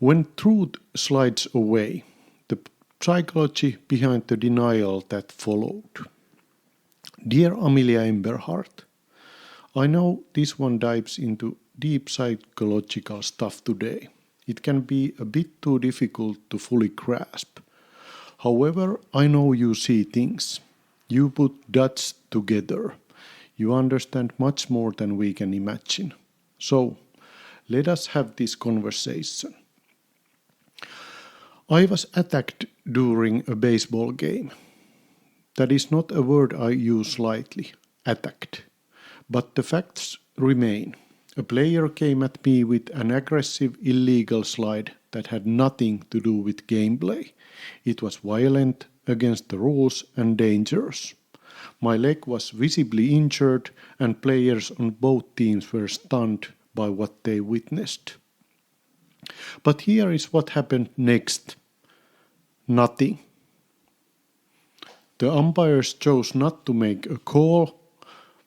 When truth slides away, the psychology behind the denial that followed. Dear Amelia Emberhart, I know this one dives into deep psychological stuff today. It can be a bit too difficult to fully grasp. However, I know you see things. You put dots together. You understand much more than we can imagine. So, let us have this conversation. I was attacked during a baseball game. That is not a word I use lightly, attacked. But the facts remain. A player came at me with an aggressive illegal slide that had nothing to do with gameplay. It was violent, against the rules and dangerous. My leg was visibly injured and players on both teams were stunned by what they witnessed. But here is what happened next. Nothing. The umpires chose not to make a call.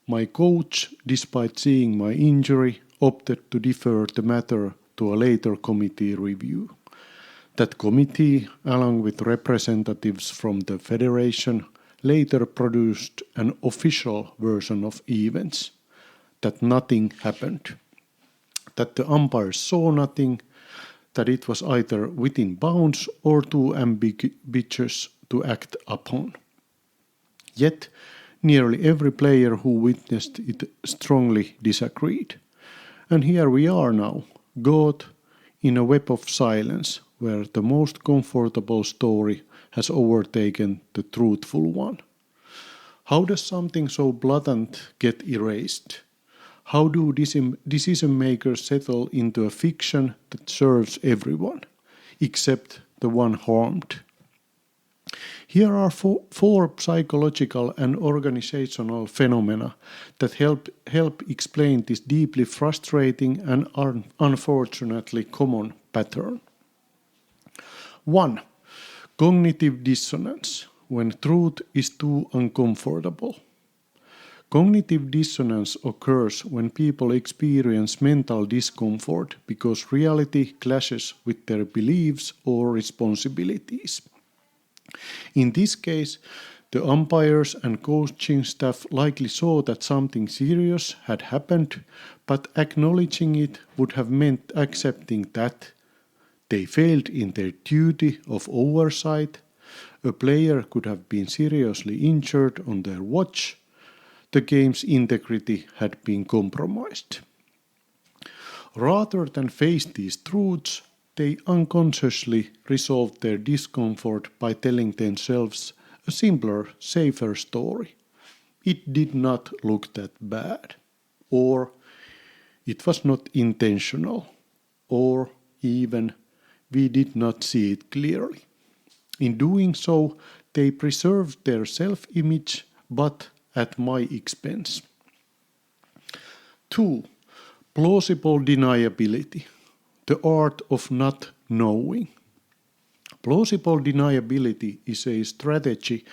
My coach, despite seeing my injury, opted to defer the matter to a later committee review. That committee, along with representatives from the federation, later produced an official version of events. That nothing happened. That the umpires saw nothing, that it was either within bounds or too ambiguous to act upon. Yet, nearly every player who witnessed it strongly disagreed. And here we are now, caught in a web of silence where the most comfortable story has overtaken the truthful one. How does something so blatant get erased? How do decision makers settle into a fiction that serves everyone, except the one harmed? Here are four psychological and organizational phenomena that help explain this deeply frustrating and unfortunately common pattern. 1. Cognitive dissonance, when truth is too uncomfortable. Cognitive dissonance occurs when people experience mental discomfort because reality clashes with their beliefs or responsibilities. In this case, the umpires and coaching staff likely saw that something serious had happened, but acknowledging it would have meant accepting that they failed in their duty of oversight, a player could have been seriously injured on their watch, the game's integrity had been compromised. Rather than face these truths, they unconsciously resolved their discomfort by telling themselves a simpler, safer story. It did not look that bad, or it was not intentional, or even we did not see it clearly. In doing so, they preserved their self-image, but at my expense. 2. Plausible deniability, the art of not knowing. Plausible deniability is a strategy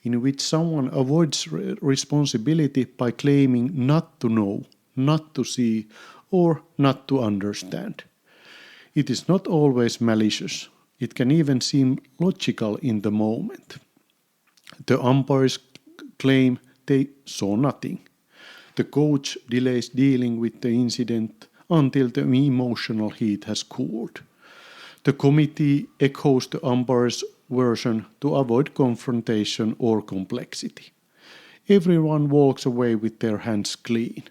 in which someone avoids responsibility by claiming not to know, not to see, or not to understand. It is not always malicious. It can even seem logical in the moment. The umpires claim they saw nothing. The coach delays dealing with the incident until the emotional heat has cooled. The committee echoes the umpire's version to avoid confrontation or complexity. Everyone walks away with their hands clean,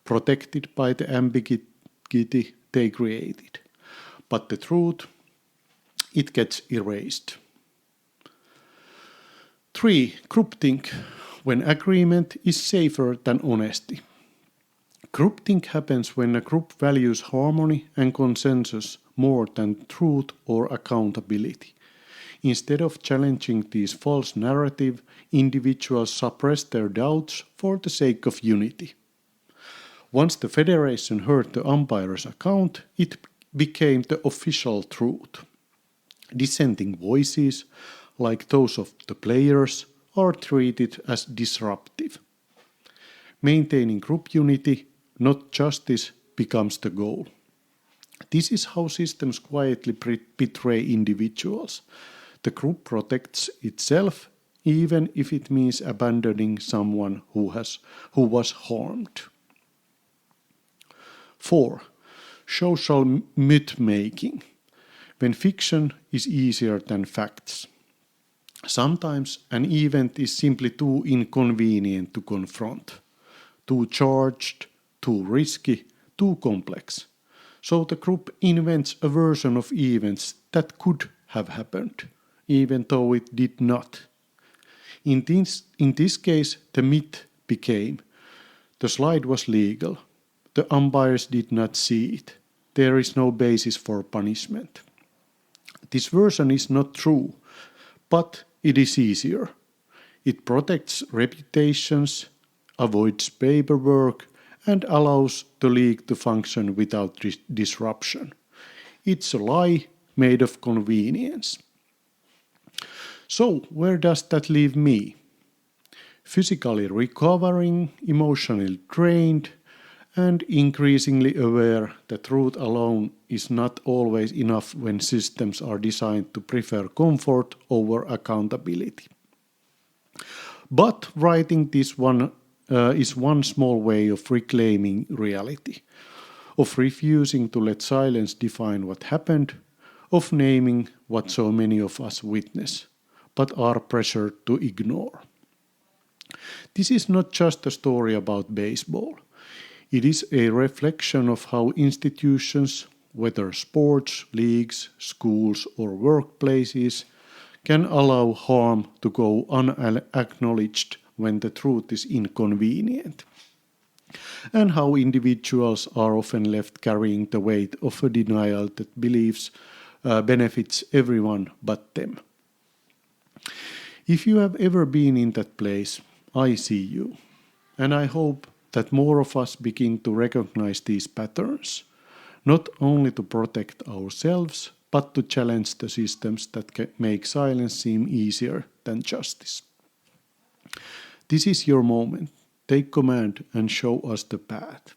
protected by the ambiguity they created. But the truth, it gets erased. 3. Groupthink, when agreement is safer than honesty. Groupthink happens when a group values harmony and consensus more than truth or accountability. Instead of challenging these false narratives, individuals suppress their doubts for the sake of unity. Once the federation heard the umpire's account, it became the official truth. Dissenting voices, like those of the players, are treated as disruptive. Maintaining group unity, not justice, becomes the goal. This is how systems quietly betray individuals. The group protects itself even if it means abandoning someone who was harmed. 4. Social myth making. When fiction is easier than facts. Sometimes an event is simply too inconvenient to confront, too charged, too risky, too complex. So the group invents a version of events that could have happened, even though it did not. In this case, the myth became the slide was legal, the umpires did not see it, there is no basis for punishment. This version is not true, but it is easier. It protects reputations, avoids paperwork, and allows the league to function without disruption. It's a lie made of convenience. So, where does that leave me? Physically recovering, emotionally drained, and increasingly aware that truth alone is not always enough when systems are designed to prefer comfort over accountability. But writing this one is one small way of reclaiming reality, of refusing to let silence define what happened, of naming what so many of us witness, but are pressured to ignore. This is not just a story about baseball. It is a reflection of how institutions, whether sports, leagues, schools, or workplaces, can allow harm to go unacknowledged when the truth is inconvenient, and how individuals are often left carrying the weight of a denial that benefits everyone but them. If you have ever been in that place, I see you, and I hope that more of us begin to recognize these patterns, not only to protect ourselves, but to challenge the systems that make silence seem easier than justice. This is your moment. Take command and show us the path.